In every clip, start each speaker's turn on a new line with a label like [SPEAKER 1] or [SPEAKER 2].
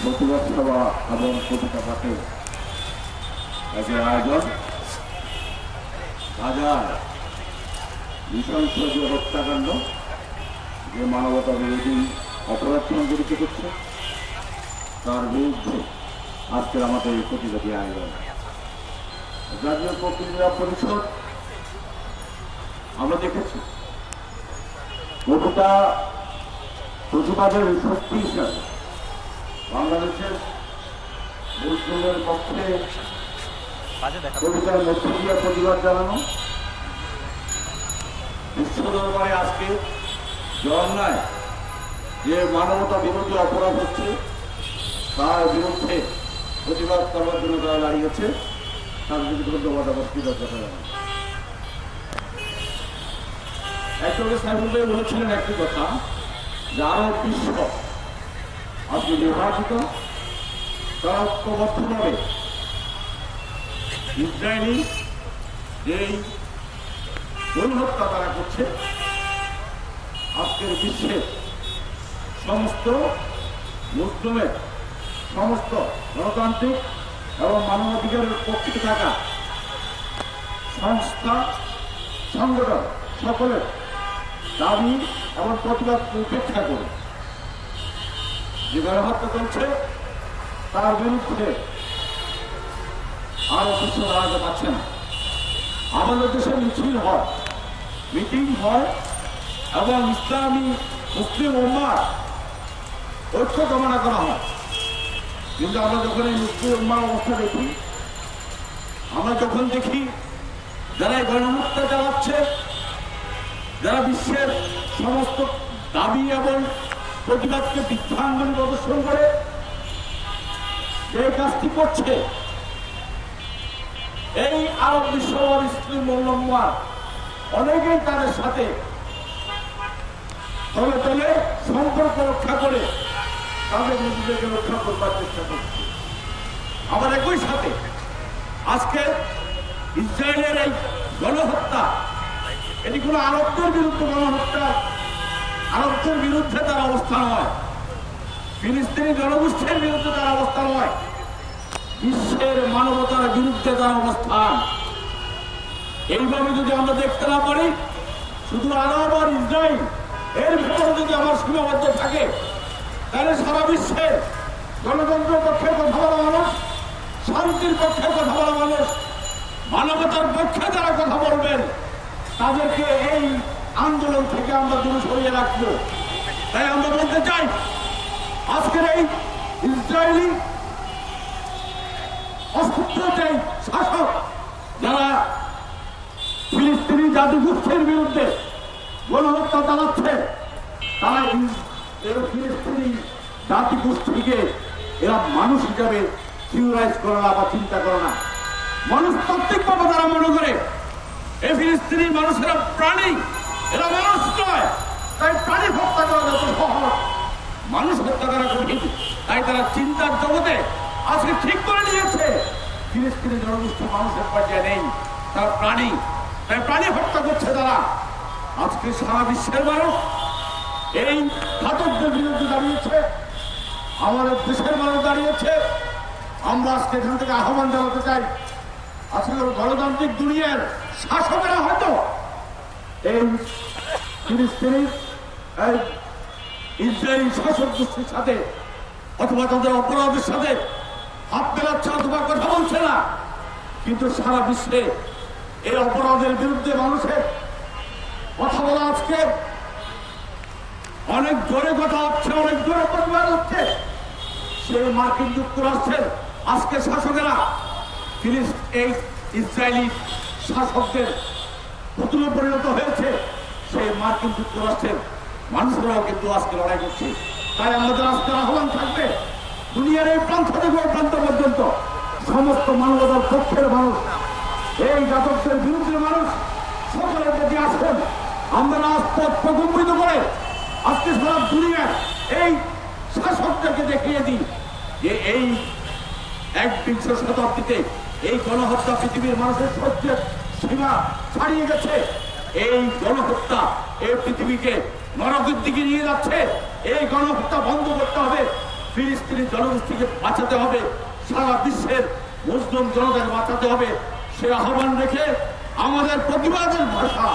[SPEAKER 1] প্রতিবাদ সভা এবং কবিতা পাঠের কাজের আয়োজন হাজার নৃশংস যে হত্যাকাণ্ড, যে মানবতা বিরোধী অপরাধ সংঘটিত করছে, তার বিরুদ্ধে আজকের আমাদের এই প্রতিবাদী আয়োজন। জাতীয় প্রতিনিধি পরিষদ আমরা দেখেছি কবিতা প্রতিবাদের শক্তি হিসাবে বাংলাদেশের মুসলিমের পক্ষে কবিতার মধ্য দিয়ে প্রতিবাদ জানানো, বিশ্ব দরবারে আজকে যে অন্যায়, যে মানবতা বিরোধী অপরাধ হচ্ছে তার বিরুদ্ধে প্রতিবাদ করার জন্য তারা দাঁড়িয়েছে, তার বিরুদ্ধে ধন্যবাদ আবার কৃতজ্ঞতা জানানো। একজনের সাইফুল ভাই বলেছিলেন একটি কথা, যে আরব বিশ্ব আজকে নির্বাচিত, তারা ঐক্যবদ্ধভাবে ইসরায়েলি যেই গণহত্যা তারা করছে, আজকের বিশ্বের সমস্ত মুসলিমের সমস্ত গণতান্ত্রিক এবং মানবাধিকারের পক্ষে থাকা সংস্থা সংগঠন সকলের দাবি এবং প্রতিবাদ উপেক্ষা করে যে গণহত্যা চলছে তার বিরুদ্ধে আরো বিশ্ব দাঁড়াতে পারছে না। আমাদের দেশে মিছিল হয়, মিটিং হয় এবং ইসলামী মুসলিম উম্মার ঐক্য কামনা করা হয়, কিন্তু আমরা যখন এই মুসলিম উম্মার অবস্থা দেখি, আমরা যখন দেখি যারা এই গণহত্যা চালাচ্ছে, যারা বিশ্বের সমস্ত দাবি এবং প্রতিবাদকে বিভ্রাঙ্গলি প্রদর্শন করে যে কাজটি করছে, এই আরব বিশ্ব মুসলিম উম্মার অনেকেই তাদের সাথে তলে তলে সম্পর্ক রক্ষা করে তাদের নিজেদেরকে রক্ষা করবার চেষ্টা করছে। আবার একই সাথে আজকে ইসরায়েলের এই গণহত্যা, এটি কোনো আরবদের বিরুদ্ধে গণহত্যা, আরবদের বিরুদ্ধে তার অবস্থান হয়, ফিলিস্তিনি জনগোষ্ঠীর বিরুদ্ধে তার অবস্থান হয়, বিশ্বের মানবতার বিরুদ্ধে তার অবস্থান। এইভাবে যদি আমরা দেখতে না পারি, শুধু আরব আর ইসরায়েল এর ভিতরে যদি আমার সীমাবদ্ধ থাকে, তাহলে সারা বিশ্বের গণতন্ত্রের পক্ষে কথা বলা মানুষ, শান্তির পক্ষে কথা বলা মানুষ, মানবতার পক্ষে যারা কথা বলবেন, তাদেরকে এই আন্দোলন থেকে আমরা দূরে সরিয়ে রাখবো। তাই আমরা বলতে চাই, আজকের এই ইসরায়েলি অসভ্যতাই শাসক যারা ফিলিস্তিনি জাতিগোষ্ঠীর বিরুদ্ধে গণহত্যা চালাচ্ছে, তারা ফিলিস্তিনি জাতিগোষ্ঠীকে এরা মানুষ হিসাবে থিওরাইজ করে না বা চিন্তা করে না। মনস্তাত্ত্বিকভাবে তারা মনে করে এই ফিলিস্তিনি মানুষেরা প্রাণী, এরা মানুষ নয়, তাই প্রাণী হত্যা করা যত সহজ, মানুষ হত্যা করা কঠিন। তাই তারা চিন্তার জগতে আজকে ঠিক করে নিয়েছে ফিলিস্তিনি জনগোষ্ঠী মানুষের পর্যায়ে নেই, তারা প্রাণী, তাই প্রাণী হত্যা করছে তারা। আজকে সারা বিশ্বের মানুষ এই ঘাতকদের বিরুদ্ধে দাঁড়িয়েছে, আমাদের দেশের মানুষ দাঁড়িয়েছে। আমরা আজকে এখান থেকে আহ্বান জানাতে চাই, আজকে গণতান্ত্রিক দুনিয়ার শাসকেরা হয়তো এই ফিলিস্তিনির ইসরায়েলি শাসক গোষ্ঠীর সাথে অথবা তাদের অপরাধের সাথে হাত মেলাচ্ছে অথবা কথা বলছে না, কিন্তু সারা বিশ্বে এই অপরাধের বিরুদ্ধে মানুষের কথা বলা আজকে অনেক জোরে কথা হচ্ছে, অনেক জোরে প্রতিবাদ হচ্ছে। সেই মার্কিন যুক্তরাষ্ট্রের আজকে শাসকেরা এই ইসরায়েলি শাসকদের পুতুলে পরিণত হয়েছে, সেই মার্কিন যুক্তরাষ্ট্রের মানুষরাও কিন্তু আজকে লড়াই করছে। তাই আমাদের আজকে আহ্বান থাকবে, দুনিয়ার এই প্রান্ত থেকে ওই প্রান্ত পর্যন্ত সমস্ত মানবতার পক্ষের মানুষ, এই ঘাতকদের বিরুদ্ধে মানুষ সকলের প্রতি আসেন। আমরা রাজপথ প্রকম্পিত করে আজকে সারা দুনিয়ার এই শাসকদেরকে দেখিয়ে দিই যে এই 21শ শতাব্দীতে এই গণহত্যা পৃথিবীর মানুষের সহ্যের সীমা ছাড়িয়ে গেছে। এই গণহত্যা এই পৃথিবীকে নরকের দিকে নিয়ে যাচ্ছে। এই গণহত্যা বন্ধ করতে হবে। ফিলিস্তিনি জনগোষ্ঠীকে বাঁচাতে হবে, সারা বিশ্বের মুসলিম জনতাকে বাঁচাতে হবে, সে আহ্বান রেখে আমাদের প্রতিবাদের ভাষা,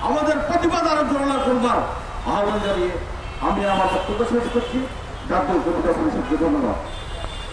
[SPEAKER 1] আমাদের প্রতিবাদ আরো জোরালো করবার আহ্বান জানিয়ে আমি আমার বক্তব্য শেষ করছি। জাতীয় কবিতা পরিষদকে ধন্যবাদ।